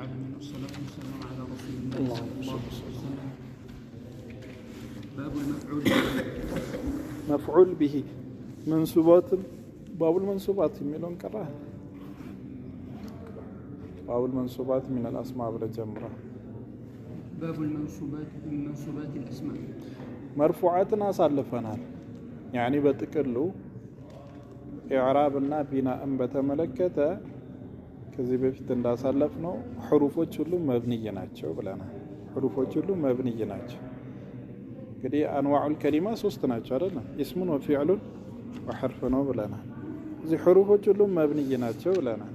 العالمين والصلاة والسلام على رسول الله صلى الله عليه وسلم. باب المفعول مفعول به منصوبات باب المنصوبات يميلون كراه باب المنصوبات من الأسماء بالجمرة. باب المنصوبات من منصوبات الأسماء مرفوعاتنا صلفنا يعني بتقلو إعرابنا بناء بتملكته ከዚህ በፊት እንዳሳለፍነው حروفዎች ሁሉ መብንይ ናቸው ብለናል። حروفዎች ሁሉ መብንይ ናቸው። እንግዲህ አንዋዑል ከሊማ ሶስት ናቸው አይደል? እስሙን ወፊዕሉን ወሐርፍ ነው ብለናል። እዚህ حروفዎች ሁሉ መብንይ ናቸው ብለናል።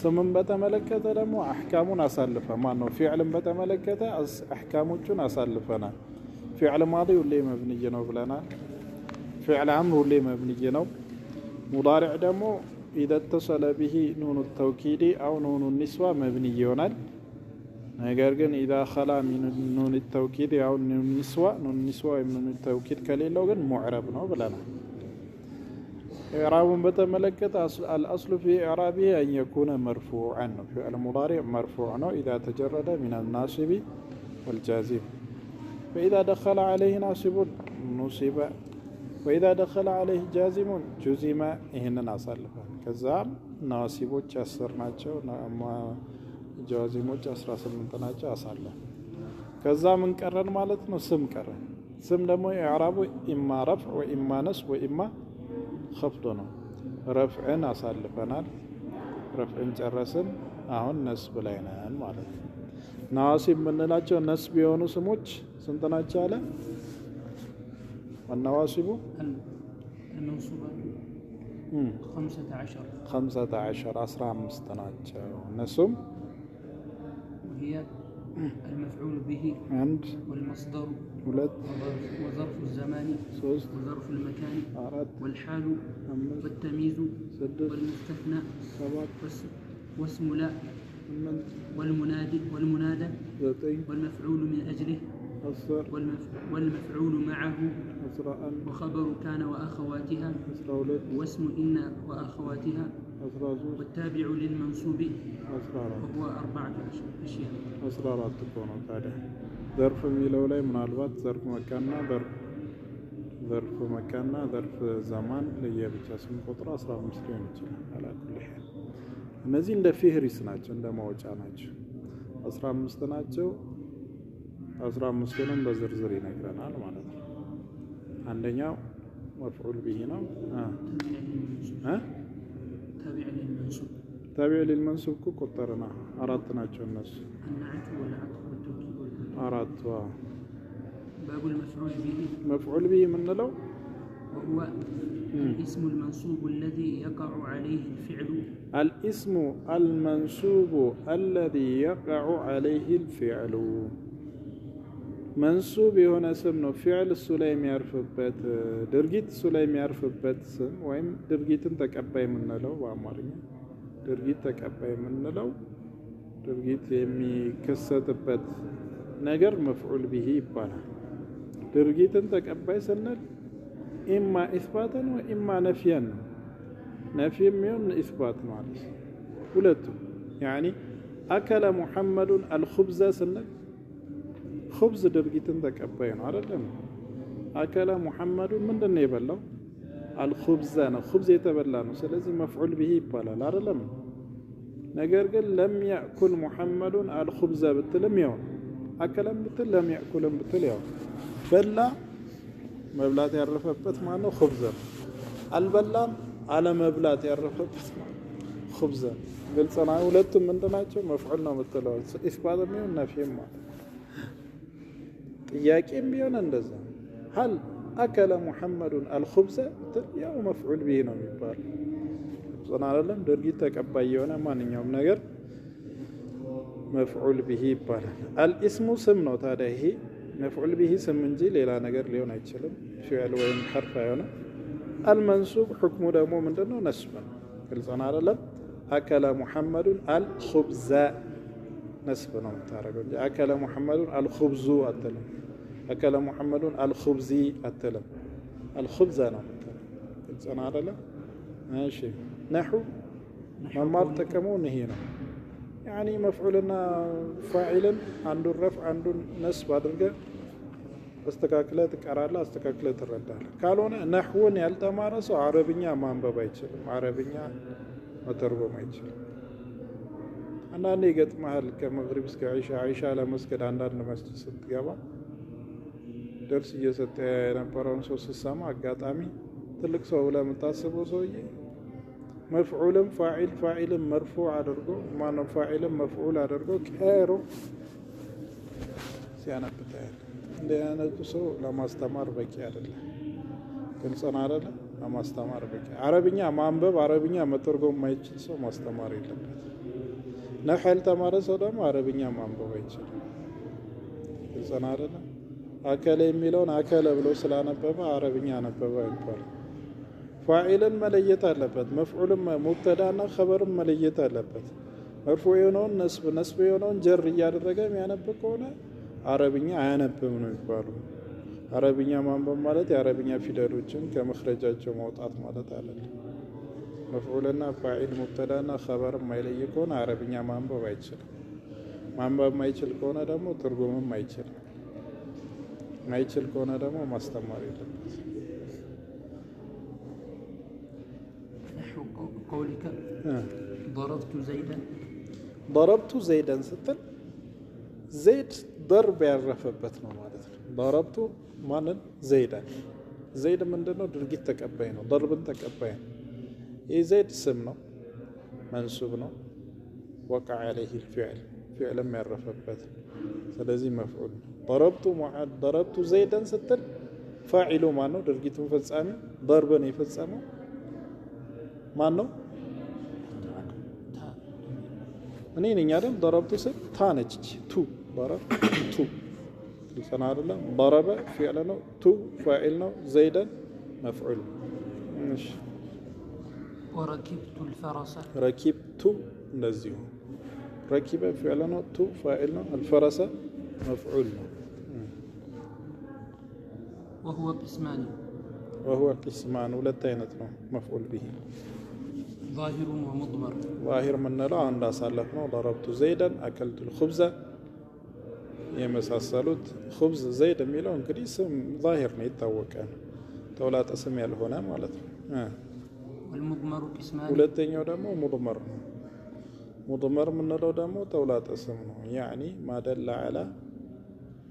ስምን በተመለከተ ደግሞ አህካሙን አሳልፈ ማን ነው ፊዕልን በተመለከተ አህካሞቹን አሳልፈናል። ፊዕል ማዲ ሁሌ መብንይ ነው ብለናል። ፊዕል አምር ሁሌ መብንይ ነው። ሙዳሪዕ ደግሞ إذا اتصل به نون التوكيد أو نون النسوة مبني يونال نجارجن إذا خلا من نون التوكيد أو نون النسوة من التوكيد كليلو جن معرب نو بلنا إعراب بتملكت الأصل في إعرابه أن يكون مرفوعا في المضارع مرفوع إذا تجرد من الناصب والجازم فإذا دخل عليه ناصب نصب وإذا دخل عليه جازم جزم إهنا صلفا كذاب ناصبوች 10 ናቸው ጃዚሞች 18 ናቸው አሳለ ከዛ ምን ቀረን ማለት ነው ስም ቀረን ስም ደግሞ ኢዕራቡ ኢማ ረፍዕ ወኢማ ነስብ ወኢማ ኸፍድ ነው ረፍዕን አሳልፈናል ረፍዕን ጨረስን አሁን ነስብ ላይ ነን ማለት ነው ናሲብ ምንላቸው ነስብ የሆኑ ስሞች ስንት ናቸው አለ والنواصب المنصوبات 15 15 نسم وهي المفعول به عند والمصدر ولد وظرف الزمان وظرف المكان والحال والتمييز والمستثنى واسم لا والمنادى والمفعول من أجله والمفعول معه وخبر كان وأخواتها واسم إن وأخواتها والتابع للمنصوب وهو 4 أشياء أسرارات تكون تابع ظرف ميلو لاي منالبات ظرف مكاننا ظرف زمان ليبقى اسم قطر 15 ሊሆን ይችላል على كل حال እነዚህ እንደ ፊህሪስ ናቸው እንደ ማውጫ ናቸው 15 ናቸው 15ንም በዝርዝር ይነግረናል ማለት ነው አንደኛው መፍዑል ቢሂ ነው ታቢዕ للمنصوب ቁጥርና አራት ናቸው እነሱ አራት باب المفعول به مفعول به ምንለው وهو الاسم المنصوب الذي يقع عليه الفعل الاسم المنصوب الذي يقع عليه الفعل መንሱብ የሆነ ስም ነው ፊዕል እሱ ላይ የሚያርፍበት ድርጊት እሱ ላይ የሚያርፍበት ስም ወይም ድርጊትን ተቀባይ የምንለው በአማርኛ ድርጊት ተቀባይ የምንለው ድርጊት የሚከሰትበት ነገር መፍዑል ቢሂ ይባላል ድርጊትን ተቀባይ ስንል ኢማ ኢስባተን ወኢማ ነፍያን ነፍይም ይሁን ኢስባት ማለት ሁለቱም يعني أكل محمد الخبز ስንል خبز درجتن ተቀባይ ነው አይደለም አከለ ሙሐመዱ ምንድነው የበላው الخبز ነው خبز የተበላ ነው ስለዚህ መፍዑል ቢሂ ይባላል አይደለም ነገር ግን ለም ያእኩል ሙሐመዱ الخبز ብትልም ያው አከለም ብትል ለም ያእኩልም ብትል ያው በላ መብላት ያረፈበት ማለት ነው خبز አልበላም አለ መብላት ያረፈበት خبز ግልጽ ነው ሁለቱም ምንድናቸው መፍዑል ነው የምትለው ኢስባትም ይሁን ነፍይም ማለት ጥያቄም ቢሆን እንደዛ هل أكل محمد الخبز ያው መፍዑል ቢሂ ነው የሚባለው ጾና አይደለም ድርጊት ተቀባይ የሆነ ማንኛውም ነገር መፍዑል ቢሂ ይባላል الاسم ስም ነው ታዲያ ይሄ መፍዑል ቢሂ ስም እንጂ ሌላ ነገር ሊሆን አይችልም ፊዕል ወይም ሐርፍ አይሆንም المنصوب حكمه ደግሞ ምንድነው ነስብ ነው ግልጽ ነው አይደለም أكل محمد الخبز نسب ነው ታረጋው እንጂ أكل محمد الخبز አትልም أكل محمد الخبزي አትልም الخبز ነው ግልጽ ነው አይደለም ماشي نحو መማር ተቀመው ይሄ ነው ያኒ መፍዑልና ፋዒልን አንዱን ረፍ አንዱን ነስብ አድርገህ አስተካክለህ ትቀራለህ፣ አስተካክለህ ትረዳለህ። ካልሆነ ነህውን ያልተማረ ሰው አረብኛ ማንበብ አይችልም፣ አረብኛ መተርጎም አይችልም። አንዳንዴ ይገጥመሃል ከመግሪብ እስከ ዒሻ ለመስገድ አንዳንድ መስጂድ ስትገባ ደርስ እየሰጠ የነበረውን ሰው ስትሰማ አጋጣሚ ትልቅ ሰው ብለህ የምታስበው ሰውዬ መፍዑልም ፋዒልም መርፉዕ አድርጎ ማነው ፋዒልም መፍዑል አድርጎ ቀይሮ ሲያነብ ታያለህ። እንዲህ አይነቱ ሰው ለማስተማር በቂ አይደለም። ግልጽ ነው አይደለም? ለማስተማር በቂ አረብኛ ማንበብ አረብኛ መተርጎም የማይችል ሰው ማስተማር የለበትም። ነህው ያልተማረ ሰው ደግሞ አረብኛ ማንበብ አይችልም። ግልጽ ነው አይደለም? አከለ የሚለውን አከለ ብሎ ስላነበበ አረብኛ አነበበ አይባልም። ፋዒልን መለየት አለበት። መፍዑልም ሙብተዳና ኸበርም መለየት አለበት። መርፉዕ የሆነውን ነስብ የሆነውን ጀር እያደረገ የሚያነብ ከሆነ አረብኛ አያነብም ነው የሚባለው። አረብኛ ማንበብ ማለት የአረብኛ ፊደሎችን ከመኽረጃቸው ማውጣት ማለት አይደለም። መፍዑልና ፋዒል ሙብተዳና ኸበር የማይለይ ከሆነ አረብኛ ማንበብ አይችልም። ማንበብ ማይችል ከሆነ ደግሞ ትርጉምም አይችልም። ማይችል ከሆነ ደግሞ ማስተማር የለበት። قولك ضربت زيدا ስትል ዘይድ ضرب ያረፈበት ነው ማለት ነው። ضربت ማንን ዘይዳን ዘይድ ምንድነው? ድርጊት ተቀባይ ነው። ضربን ተቀባይ ነው። ይህ ዘይድ ስም ነው፣ መንሱብ ነው። وقع عليه الفعل فعلም ያረፈበት ስለዚህ መፍዑል። ضربت ዘይዳን ስትል ፋዒሉ ማን ነው? ድርጊቱን ፈጻሚ ضربን የፈጸመው ማን ነው? እኔ ነኝ አይደል? ضربت ስል ታነች ቱ ضربت ልሰና አይደለም? ضرب فعل ነው፣ ቱ ፋዒል ነው፣ ዘይዳን መፍዑል። እሺ وركبت الفرس ረኪብቱ እንደዚሁ ረኪበ ፊዕል ነው፣ ቱ ፋዒል ነው፣ አልፈረሰ መፍዑል ነው። وهو قسمان ሁለት አይነት ነው መፍዑል ቢሂ ظاهر ومضمر። ظاهر የምንለው አንድ አሳለፍ ነው። ضربت زيدا أكلت الخبز የመሳሰሉት خبز ዘይድ የሚለው እንግዲህ ስም ظاهر ነው፣ የታወቀ ነው፣ ተውላጠ ስም ያልሆነ ማለት ነው። والمضمر قسمان ሁለተኛው ደግሞ ሙድመር ነው። ሙድመር የምንለው ደግሞ ተውላጠ ስም ነው። يعني ما دل على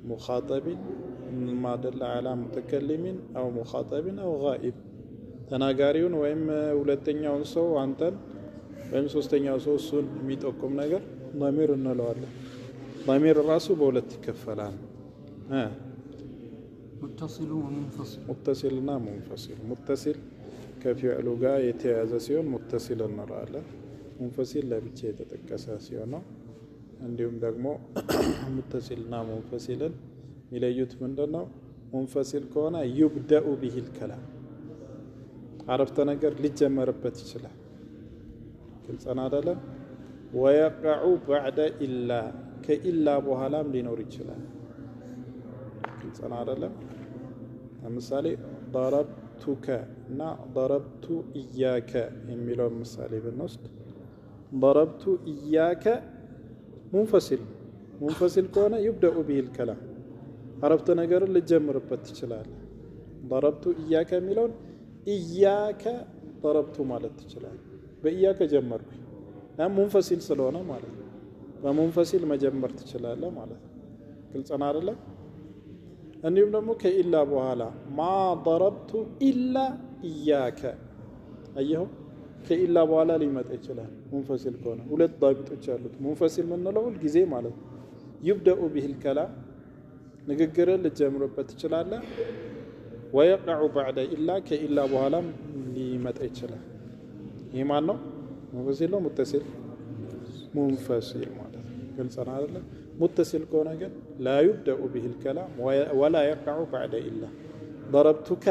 مخاطب ما دل على متكلم أو مخاطب أو غائب ተናጋሪውን ወይም ሁለተኛውን ሰው አንተን ወይም ሶስተኛው ሰው እሱን የሚጠቁም ነገር ضمير እንለዋለን። ضمير ራሱ በሁለት ይከፈላል። متصل ومنفصل متصልና منفصل متصل ከፊዕሉ ጋር የተያያዘ ሲሆን ሙተሲል እንለዋለን። ሙንፈሲል ለብቻ የተጠቀሰ ሲሆን ነው። እንዲሁም ደግሞ ሙተሲልና ሙንፈሲልን የሚለዩት ምንድነው? ሙንፈሲል ከሆነ يبدأ به الكلام አረፍተ ነገር ሊጀመርበት ይችላል። ግልጽ ነው አይደለም? ويقع بعد إلا ከኢላ በኋላም ሊኖር ይችላል። ግልጽ ነው አይደለም? ለምሳሌ ضربتك እና ضربت إياك የሚለው ምሳሌ ብንወስድ ضربت إياك ሙንፈሲል ከሆነ يبدأ به الكلام አረፍተ ነገርን ልጀምርበት ይችላል። ضربت إياك የሚለውን ኢያከ ضربቱ ማለት ትችላል። በኢያከ ጀመርኩ ሙንፈሲል ስለሆነ ማለት ነው። በሙንፈሲል መጀመር ትችላለህ ማለት ነው። ግልጽ ነው አይደለም? እንዲሁም ደግሞ ከኢላ በኋላ ማ ضربቱ ኢላ ኢያከ አየሁ ከኢላ በኋላ ሊመጣ ይችላል ሙንፈሲል ከሆነ። ሁለት ዳቢጦች አሉት። ሙንፈሲል የምንለው ሁል ጊዜ ማለት ነው يبدأ به الكلام ንግግርን ልጀምርበት ትችላለህ። ويقع بعد إلا كإلا بهالم لمتى يشله ይህ ማን ነው? ሙንፈሲል ነው ሙተሲል? ሙንፈሲል ማለት ግልጽ ነው አይደል? ሙተሲል ከሆነ ግን لا يبدأ به الكلام ولا يقع بعد إلا ضربتك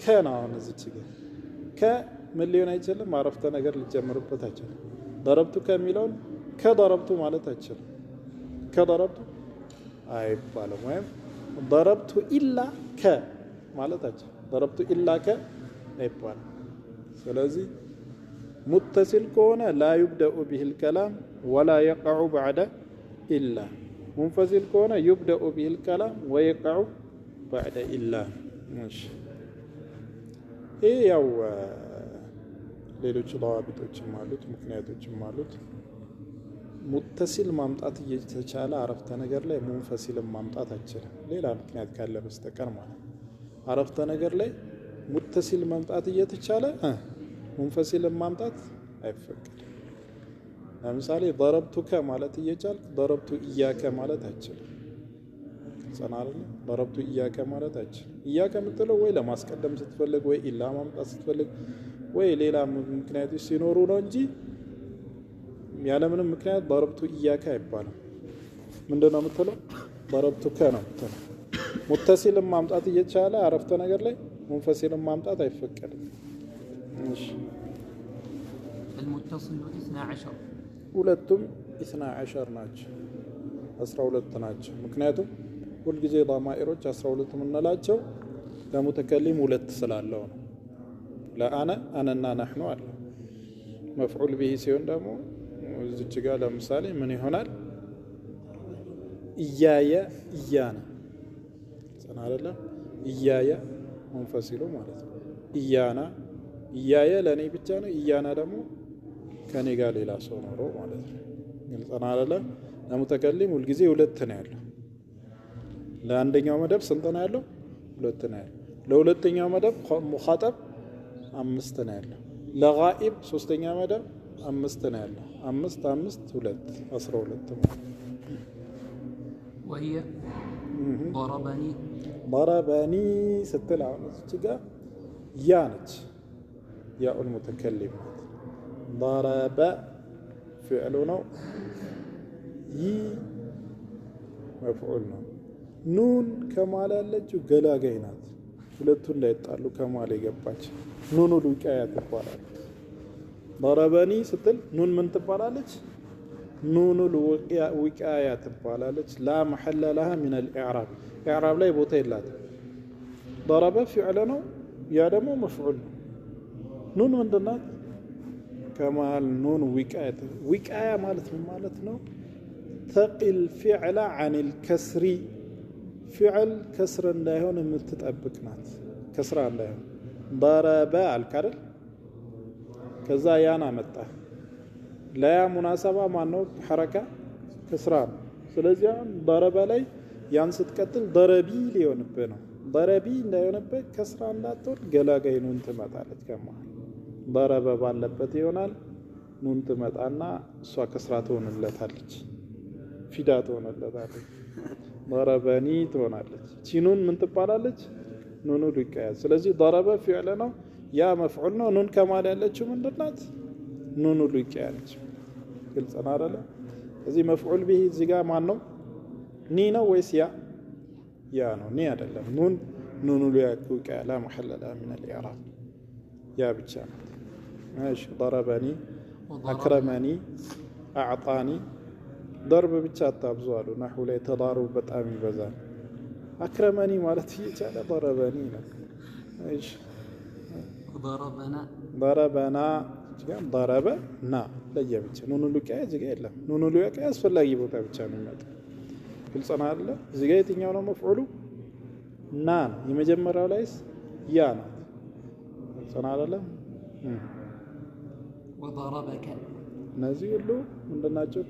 كان እዚች ጋር ከምን ሊሆን አይችልም? አረፍተ ነገር ልጀምርበት አይችልም። ضربتك የሚለውን ከضربቱ ማለት አይችልም። ከضربቱ አይባልም። ወይም ضربت إلا ك ማለታችን ضربت إلا ك አይባልም። ስለዚህ متصل كونه لا يبدأ به الكلام ولا يقع بعد إلا منفصل كونه يبدأ به الكلام ويقع بعد إلا ماشي إيه يو ሌሎች ضوابطዎችም አሉት ምክንያቶችም አሉት ሙተሲል ማምጣት እየተቻለ አረፍተ ነገር ላይ ሙንፈሲል ማምጣት አይችልም ሌላ ምክንያት ካለ በስተቀር ማለት አረፍተ ነገር ላይ ሙተሲል ማምጣት እየተቻለ ሙንፈሲል ማምጣት አይፈቀድም ለምሳሌ ضربتك ማለት እየቻልክ ضربت إياك ማለት አይችልም صنعنا ضربت إياك ማለት አይችልም إياك የምትለው ወይ ለማስቀደም ስትፈልግ ወይ ኢላ ማምጣት ስትፈልግ ወይ ሌላ ምክንያቶች ሲኖሩ ነው እንጂ ያለ ምንም ምክንያት ضربت إياك አይባልም ምንድነው የምትለው ضربتك ነው የምትለው ሙተሲል ማምጣት እየቻለ አረፍተ ነገር ላይ ሙንፈሲል ማምጣት አይፈቀድም እሺ المتصل 12 ሁለቱም 12 ናቸው 12 ናቸው ምክንያቱም ሁሉ ጊዜ ضمائሮች 12 ምንላቸው ለሙተከሊም ሁለት ስላለው ነው ለአና አናና نحن አለ مفعول به ሲሆን ደግሞ እዚች ጋር ለምሳሌ ምን ይሆናል ኢያየ ኢያና ሰና አይደለም ኢያየ መንፈሲሉ ማለት ነው ኢያና ኢያየ ለኔ ብቻ ነው ኢያና ደግሞ ከኔ ጋር ሌላ ሰው ኖሮ ማለት ነው ግልጽ አይደለም ለሙተከሊም ሁሉ ጊዜ ሁለት ነው ያለው ለአንደኛው መደብ ስንት ነው ያለው ሁለት ነው ያለው ለሁለተኛው መደብ ሙኻጠብ አምስት ነው ያለው ለጋኢብ ሶስተኛ መደብ አምስት ነው ያለው አምስት አምስት ሁለት 12 ማለት وهي ضربني ስትል አሁን እዚህ ጋር ያ ነች ያ المتكلم ضرب فعل ነው ይ መፍዑል ነው ኑን ከማል ያለችው ገላጋይ ናት ሁለቱን ላይ ጣሉ ከማል የገባች ኑኑ ሉቃያ ትባላለች ضربني ስትል ኑን ምን ትባላለች ኑኑ ሉቃያ ትባላለች لا محل لها من الاعراب اعراب ላይ ቦታ የላትም ضرب فعل ነው ያ ደግሞ መፍዑል ነው ኑን ምንድናት ከማል ኑን ዊቃያ ማለት ምን ማለት ነው ተቂል ፊዕላ عن الكسر فعل كسر እንዳይሆን የምትጠብቅ ናት ከስራ እንዳይሆን ضرب አልካደል ከዛ ያና መጣ لا ሙናሰባ ማነው ሐረካ ከስራ ስለዚህ ضرب ላይ ያን ስትቀጥል ضربي ሊሆንብህ ነው ضربي እንዳይሆንብህ ከስራ እንዳትወድ ገላጋይ ኑን ትመጣለች ከማል ضرب ባለበት ይሆናል ኑን ትመጣና እሷ ከስራ ትሆንለታለች ፊዳ ትሆንለታለች ضربني ትሆናለች ቺኑን ምን ትባላለች ኑኑ ሊቃያ ስለዚህ ضرب فعل ነው ያ መፍዑል ነው ኑን ከማል ያለችው ምንድናት ኑኑ ሊቃያ ነች ግልጽ ነው አይደል እዚህ መፍዑል به እዚህ ጋር ማን ነው ኒ ነው ወይስ ያ ነው ኒ አይደለም ኑኑ ሊቃያ لا محل لها من الاعراب ያ ብቻ ነው እሺ ضربني اكرمني اعطاني ضرب ብቻ አታብዙ አሉ نحو ላይ ተዳሩ በጣም ይበዛል አክረመኒ ማለት ይቻለ ضربني ነው እሺ ضربنا ጀም ضربنا ለየብቻ ኑኑ ሉቃያ እዚህ ጋር የለም ኑኑ ሉቃያ አስፈላጊ ቦታ ብቻ ነው የሚመጣው ግልጽ ነው አይደል እዚህ ጋር የትኛው ነው መፍዑሉ ና የመጀመሪያው ላይስ ያ ነው ግልጽ ነው አይደል وضربك እነዚህ ሁሉ ምንድናቸው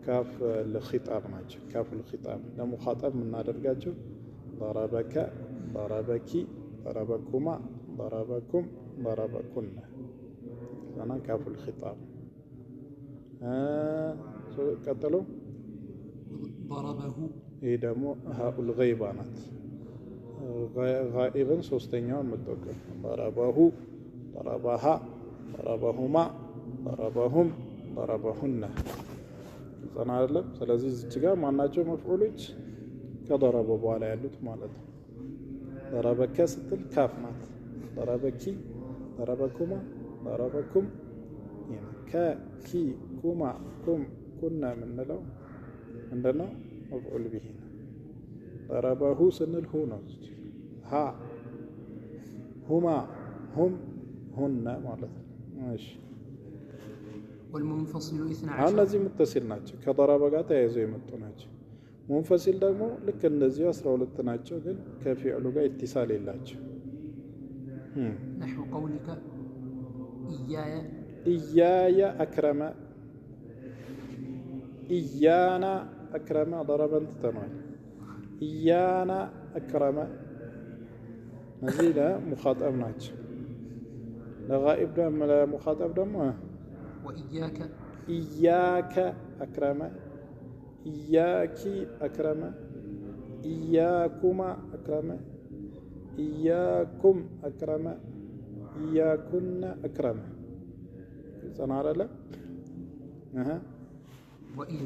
ካፍ ለኺጣብ ናቸው ካፍ ለኺጣብ ለሙኻጠብ ምናደርጋቸው ضربك ضربكي ضربكما ضربكم ضربكن انا كاف الخطاب ቀጥሎ ضربه ይሄ ደግሞ هاء الغيبة ናት غائبን ሶስተኛው መጠቀም ضربه ضربها ضربهما ضربهم ضربهن ዘና አይደለም ስለዚህ እዚህ ጋር ማናቸው መፍዑሎች ከضرب በኋላ ያሉት ማለት ነው ضربك ስትል ካፍ ናት ضربكي ضربكما ضربكم كي كما كم كنا ምንለው እንደነው መፍዑል به ضربه ስንል ሁ ነው ها هما هم هن ማለት ነው ماشي. والمنفصل 12 አሁን እነዚህ ሙተሲል ናቸው ከضرب ጋር ተያይዘው የመጡ ናቸው። ሙንፈሲል ደግሞ ልክ እንደዚሁ 12 ናቸው ግን ከፊዕሉ ጋር ኢትሳል የላቸው። نحو قولك إياي أكرم إيانا أكرم ضربا تتنوي إيانا أكرم نزيل مخاطب ناتش لغائب دم لا مخاطب دم إياك أكرم إياك أكرم إياكما أكرم إياكم أكرم إياكن أكرم صنع لا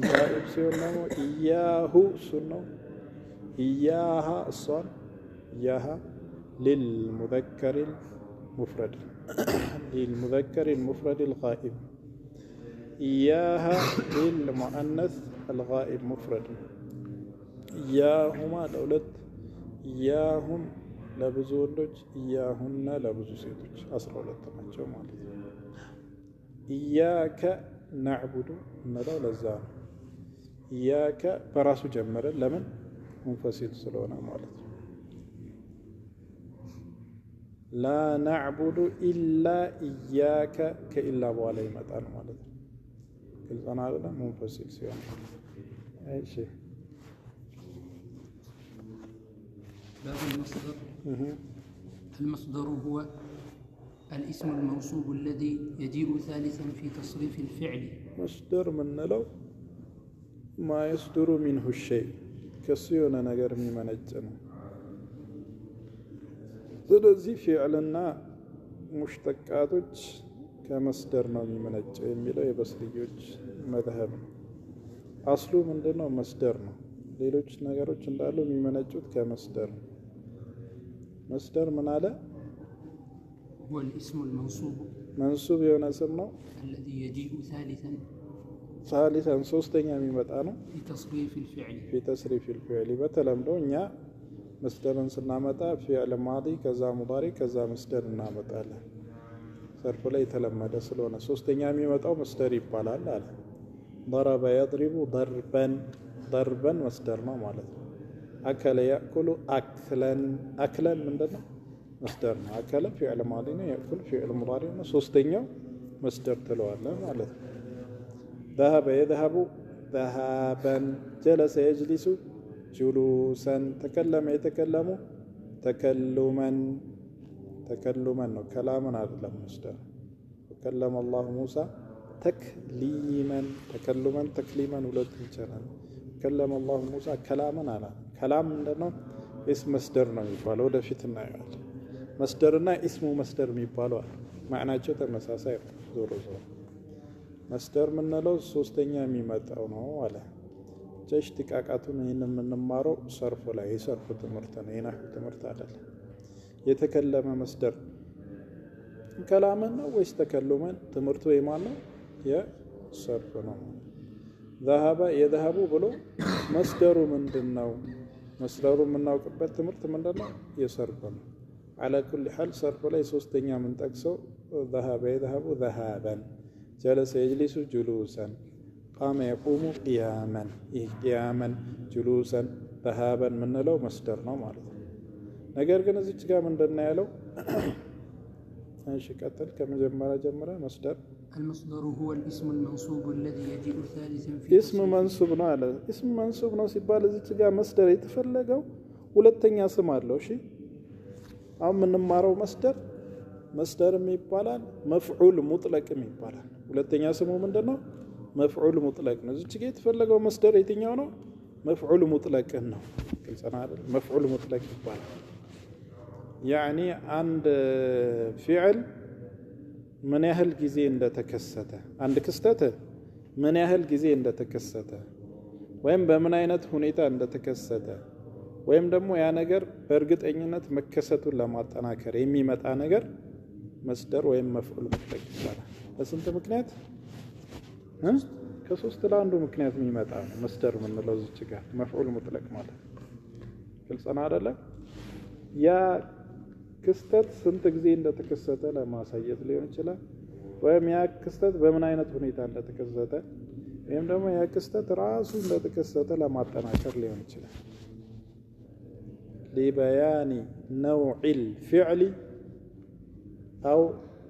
غائب سيونمو إياه سنو إياها الصن إياها للمذكر المفرد للمذكر المفرد الغائب إياها للمؤنث الغائب مفرد إياهما دولت إياهم ለብዙ ወንዶች ኢያሁና ለብዙ ሴቶች 12 ናቸው ማለት ነው። ኢያከ ነዕቡዱ እንለው ለዛ ነው። ኢያከ በራሱ ጀመረ ለምን ሙንፈሲል ስለሆነ ማለት ነው። ላ ነዕቡዱ ኢላ ኢያከ ከኢላ በኋላ ይመጣል ማለት ነው። ግልጽ ነው አይደል? ሙንፈሲል ሲሆን እሺ باب المصدر المصدر هو الاسم الموصوب الذي يجيء ثالثا في تصريف الفعل مصدر من لو ما يصدر منه الشيء كسيونا نجر ممنجنا ስለዚህ ፊዕልና ሙሽተቃቶች ከመስደር ነው የሚመነጨው የሚለው የበስልዮች መዝሀብ ነው። አስሉ ምንድነው? መስደር ነው። ሌሎች ነገሮች እንዳሉ የሚመነጩት ከመስደር ነው። መስደር ምን አለ? هو الاسم المنصوب መንሱብ የሆነ ስም ነው الذي يجيء ثالثا ሶስተኛ የሚመጣ ነው في تصريف الفعل في تصريف الفعل በተለምዶ እኛ መስደርን ስናመጣ ፊዕል ማዲ ከዛ ሙዳሪ ከዛ መስደር እናመጣለን። ሰርፍ ላይ የተለመደ ስለሆነ ሶስተኛ የሚመጣው መስደር ይባላል አለ። ضرب يضرب ضربا ضربا መስደር ነው ማለት ነው። አከለ ያእኩሉ አክለን አክለን ምንድነው? መስደር ነው። አከለ ፊዕል ማዲ ነው። ያእኩል ፊዕል ሙዳሪ ነው። ሶስተኛው መስደር ትለዋለህ ማለት ነው። ذهب يذهب ذهابا جلس يجلس جلوسا تكلم يتكلم تكلما ነው ከላምን አይደለም መስደር ተከለመ الله موسى تكليما تكلما ሁለት ይቻላል። ተከለመ الله موسى ከላምን አላ ከላም እንደነው እስም መስደር ነው የሚባለው። ወደፊት እናያለን። መስደርና እስሙ መስደር የሚባለው ማዕናቸው ተመሳሳይ ነው። ዞሮ ዞሮ መስደር ምንለው ሶስተኛ የሚመጣው ነው አለ። ጀሽቲቃቃቱን ይሄንን የምንማረው ሰርፍ ላይ የሰርፍ ትምህርት ነው። የናህው ትምህርት አይደለም። የተከለመ መስደር ከላምን ነው ወይስ ተከሉመን? ትምህርቱ የማን ነው? የሰርፍ ነው። ذهب يذهب ብሎ መስደሩ ምንድነው? መስደሩ የምናውቅበት ትምህርት ምንድነው? የሰርፍ ነው። على كل حال ሰርፍ ላይ ሶስተኛ ምን ጠቅሰው ذهب يذهب ذهابا جلس يجلس جلوسا قام يقوم قياما قياما جلوسا ذهابا ምንለው መስደር ነው ማለት ነው። ነገር ግን እዚች ጋር ምንድነው ያለው? እሺ ቀጥል ከመጀመሪያ ጀምረ መስደር المصدر هو الاسم المنصوب الذي يجيء ثالثا في اسم منصوب ነው አለ። اسم منصوب ነው ሲባል እዚች ጋር መስደር የተፈለገው ሁለተኛ ስም አለው። እሺ አሁን የምንማረው መስደርም ይባላል መፍዑል ሙጥለቅም ይባላል። ሁለተኛ ስሙ ምንድነው? መፍዑል ሙጥለቅ ነው። እዚች ጋር የተፈለገው መስደር የትኛው ነው? መፍዑል ሙጥለቅ ነው። ግልጽ ነው አይደል? መፍዑል ሙጥለቅ ይባላል። ያኒ አንድ ፊዕል ምን ያህል ጊዜ እንደተከሰተ አንድ ክስተት ምን ያህል ጊዜ እንደተከሰተ ወይም በምን አይነት ሁኔታ እንደተከሰተ ወይም ደግሞ ያ ነገር በእርግጠኝነት መከሰቱን ለማጠናከር የሚመጣ ነገር መስደር ወይም መፍዑል ሙጥለቅ ይባላል። በስንት ምክንያት? ከሶስት ለአንዱ ምክንያት የሚመጣ ነው መስደር የምንለው እዚች ጋር መፍዑል ሙጥለቅ ማለት ግልጽ ነው አይደለ? ያ ክስተት ስንት ጊዜ እንደተከሰተ ለማሳየት ሊሆን ይችላል። ወይም ያ ክስተት በምን አይነት ሁኔታ እንደተከሰተ ወይም ደግሞ ያ ክስተት ራሱ እንደተከሰተ ለማጠናከር ሊሆን ይችላል። لبيان نوع الفعل أو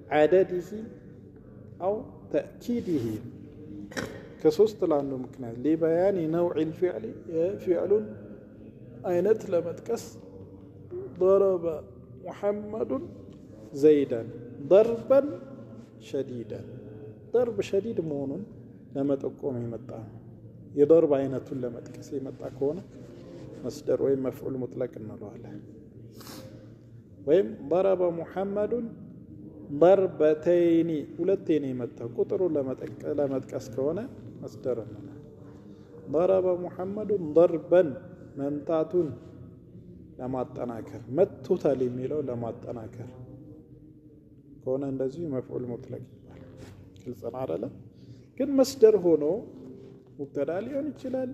عدده أو تأكيده كسوست لانه مكنه لبيان نوع الفعل فعل أينت لمتكس ضرب محمد زيدا ضربا شديدا ضرب شديد مون لما تقوم يمطا يضرب عينته لما تكس يمطا كونه مصدر ويم مفعول مطلق انلواله ويم ضرب محمد ضربتين ሁለቴን የመጣ ቁጥሩ ለመጥቀስ ከሆነ مصدر ነው ضرب محمد ضربا መምታቱን ለማጠናከር መጥቶታል የሚለው ለማጠናከር ከሆነ እንደዚህ መፍዑል ሙጥለቅ ይባላል። ግልጽ ነው አይደል? ግን መስደር ሆኖ ሙብተዳ ሊሆን ይችላል፣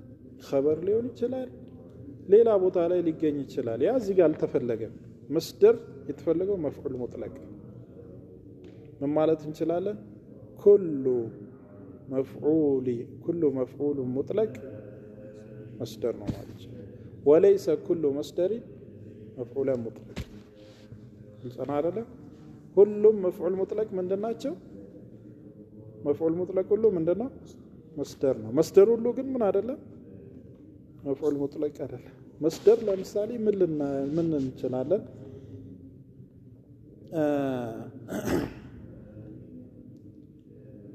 ኸበር ሊሆን ይችላል፣ ሌላ ቦታ ላይ ሊገኝ ይችላል። ያ እዚህ ጋር አልተፈለገም። መስደር የተፈለገው መፍዑል ሙጥለቅ ምን ማለት እንችላለን? ኩሉ መፍዑል ሙጥለቅ መስደር ነው ማለት ነው። وليس كل مصدر مفعولا مطلق ግልጽና አይደለ? ሁሉም መፍዑል ሙጥለቅ ምንድናቸው? መፍዑል ሙጥለቅ ሁሉ ምንድነው? መስደር ነው። መስደር ሁሉ ግን ምን አይደለም? መፍዑል ሙጥለቅ አይደለም። መስደር ለምሳሌ ምን እንችላለን?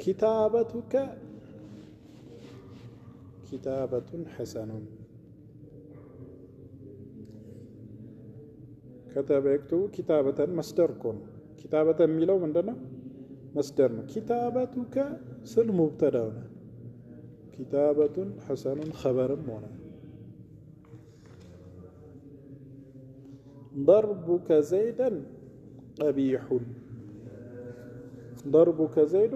ኪታበቱከ ኪታበቱን ሐሰኑን كتب يكتب كتابة مصدر كون كتابة ميلو مندنا مصدر كتابتك سل مبتدا كتابة حسن خبر مونا ضربك زيدا قبيح ضربك زيد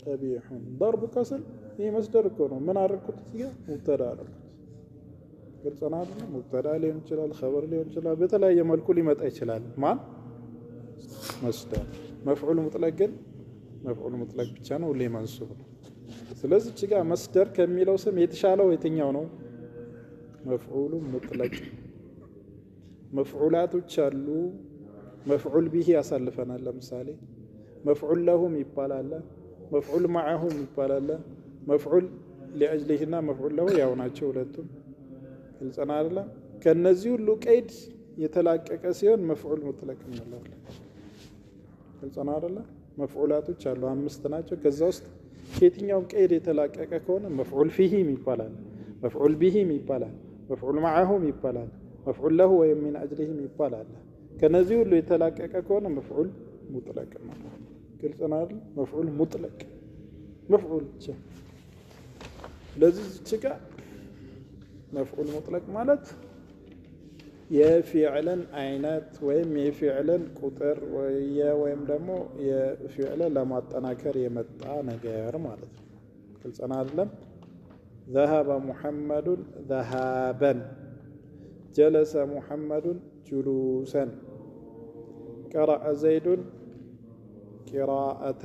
قبيح ضربك سل هي مصدر كون من عرفت مبتدا ግልጽና አይደለም? ሙብተዳ ሊሆን ይችላል፣ ኸበር ሊሆን ይችላል፣ በተለያየ መልኩ ሊመጣ ይችላል። ማን መስደር መፍዑል ሙጥለቅ ግን መፍዑል ሙጥለቅ ብቻ ነው፣ ሁሌ መንሱብ ነው። ስለዚህ እዚህ ጋር መስደር ከሚለው ስም የተሻለው የትኛው ነው? መፍዑል ሙጥለቅ። መፍዑላቶች አሉ። መፍዑል ቢሂ ያሳልፈናል። ለምሳሌ መፍዑል ለሁም ይባላል፣ መፍዑል ማዐሁም ይባላል። መፍዑል ሊአጅሊሂና መፍዑል ለሁ ያው ናቸው ሁለቱም። ግልጽና አይደለም? ከነዚህ ሁሉ ቀይድ የተላቀቀ ሲሆን መፍዑል ሙጥለቅ እንላለን። ግልጽና አይደለም? መፍዑላቶች አሉ 5 ናቸው። ከዛ ውስጥ ከየትኛውም ቀይድ የተላቀቀ ከሆነ መፍዑል ፊሂም ይባላል፣ መፍዑል ቢሂም ይባላል፣ መፍዑል ማዐሁም ይባላል፣ መፍዑል ለሁ ወይም ሚን አጅሊሂም ይባላል። ከነዚህ ሁሉ የተላቀቀ ከሆነ መፍዑል ሙጥለቅ እንላለን። ግልጽና አይደለም? መፍዑል ሙጥለቅ መፍዑል ብቻ። ለዚህ እቺጋ መፍዑል ሙጥለቅ ማለት የፊዕልን አይነት ወይም የፊዕልን ቁጥር ወይም ደግሞ የፊዕልን ለማጠናከር የመጣ ነገር ማለት ነው። ግልጽና አይደለም? ذهب محمد ذهابا جلس محمد جلوسا قرأ زيد قراءة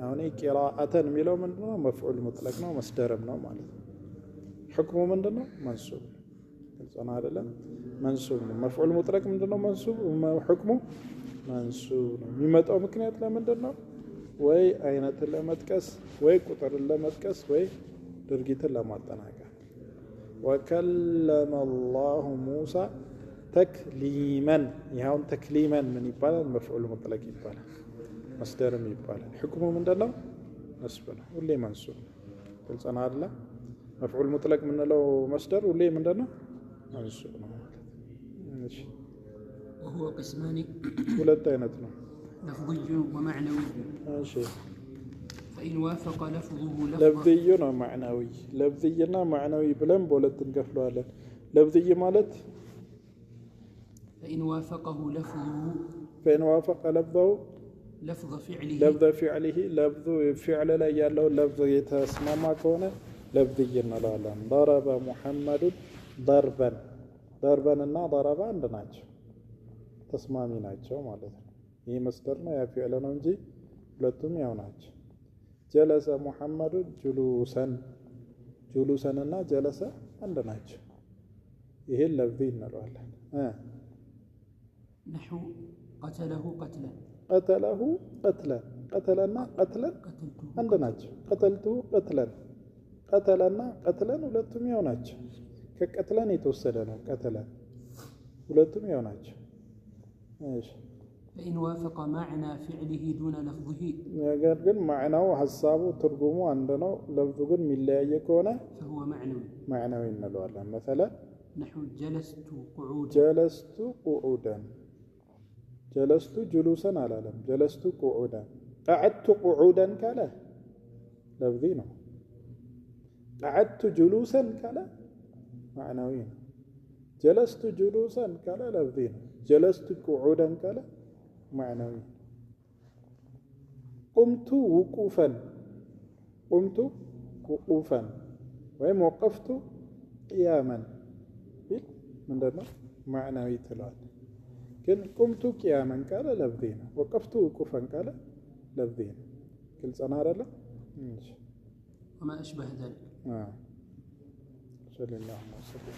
አሁን قراءة የሚለው ምንድነው? መፍዑል ሙጥለቅ ነው፣ መስደርም ነው ማለት ነው። حكمه ምንድነው? መንሱብ። ግልጽና አይደለም? መንሱብ ነው። መፍዑል ሙጥለቅ ምንድነው? መንሱብ። حكمه መንሱብ ነው። የሚመጣው ምክንያት ለምንድነው? ወይ አይነትን ለመጥቀስ ወይ ቁጥርን ለመጥቀስ ወይ ድርጊትን ለማጠናከር። وكلم الله موسى تكليما ይሄው ተክሊመን ምን ይባላል? መፍዑል ሙጥለቅ ይባላል፣ መስደርም ይባላል። حكمه ምንድነው? ነስብ ነው፣ ሁሌ መንሱብ። ግልጽና አይደለም? መፍዑል ሙጥለቅ ምንለው መስደር ሁሌ ምንድነው? መንሱብ ነው ማለት እሺ። وهو قسمان ሁለት አይነት ነው፣ لفظي ومعنوي እሺ። فإن وافق لفظه ለፍዝይ ነው ማዕናዊ። ለፍዝይና ማዕናዊ ብለን በሁለት እንከፍለዋለን። ለፍዝይ ማለት فإن وافقه لفظه فإن وافق لفظه لفظ فعله لفظ فعل ላይ ያለው ለፍዝ የተስማማ ከሆነ ለፍዝይ እንለዋለን። ضرب محمد ضربا ضربا እና ضرب አንድ ናቸው፣ ተስማሚ ናቸው ማለት ነው። ይህ መስደር ነው፣ ያ ፊዕል ነው እንጂ ሁለቱም ያው ናቸው። ጀለሰ ሙሐመዱ ጁሉሰን እና ጀለሰ አንድ ናቸው። ይሄን ለፍዚ እንለዋለን። نحو قتله قتلا ቀተለሁ ቀትለን ቀተለና ቀትለን አንድ ናቸው። ቀተልቱ ቀትለን ቀተለና ቀትለን ሁለቱም ያው ናቸው። ከቀትለን የተወሰደ ነው ቀትለን ሁለቱም ያው ናቸው። እሺ فإن وافق معنى فعله دون لفظه ነገር ግን ማዕናው ሐሳቡ ትርጉሙ አንድ ነው ለፍዙ ግን የሚለያየ ከሆነ فهو معنوي ማዕናዊ እንለዋለን። مثلا نحو جلست قعودا ጀለስቱ ቁዑደን ጀለስቱ ጁሉሰን አላለም። ጀለስቱ ቁዑደን ቀዐድቱ ቁዑደን ካለ ለፍዚ ነው። ቀዐድቱ ጁሉሰን ካለ ማዕናዊ ነው። ጀለስቱ ጁሉሰን ካለ ለፍዚ ነው። ጀለስቱ ቁዑደን ካለ ማዕናዊ። ቁምቱ ውቁፈን ቁምቱ ውቁፈን ወይም ወቀፍቱ ቅያመን ቢል ምንድን ነው ማዕናዊ ትለዋል። ግን ቁምቱ ቅያመን ካለ ለፍዚ ነው። ወቀፍቱ ውቁፈን ካለ ለፍዚ ነው። ግልጽ ነው አይደለም? وما أشبه ذلك ሰለላሁ ዐለይሂ ወሰለም